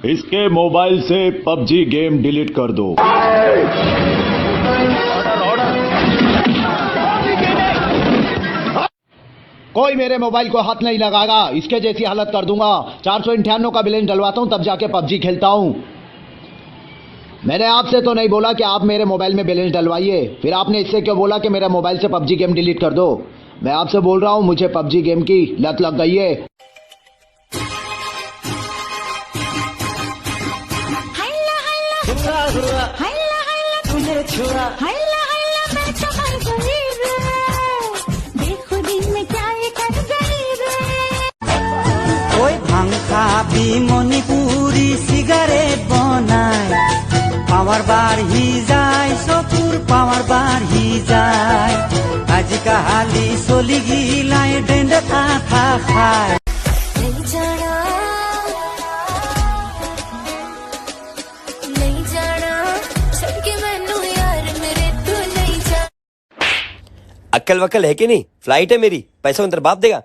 इसके मोबाइल से PUBG game delete कर दो। कोई मेरे मोबाइल को हाथ नहीं लगाएगा, इसके जैसी हालत कर दूंगा। 498 का बैलेंस डलवाता हूं तब जाके पबजी खेलता हूं। मैंने आपसे तो नहीं बोला कि आप मेरे मोबाइल में बैलेंस डलवाइए, फिर आपने इससे क्यों बोला कि मेरे मोबाइल से पबजी गेम डिलीट कर दो। मैं आपसे बोल रहा हूं मुझे पबजी गेम की लत लग गई है। মণিপুরি সিগারেট বনায় পাওয়ার বাড়ি যায় চকুর পাওয়ার বাড়ি যায় আজিকালি চলি গিলাই ডেন্ডে থাকা খায় अक्कल वक्कल है कि नहीं? फ्लाइट है मेरी, पैसा अंदर बाप देगा।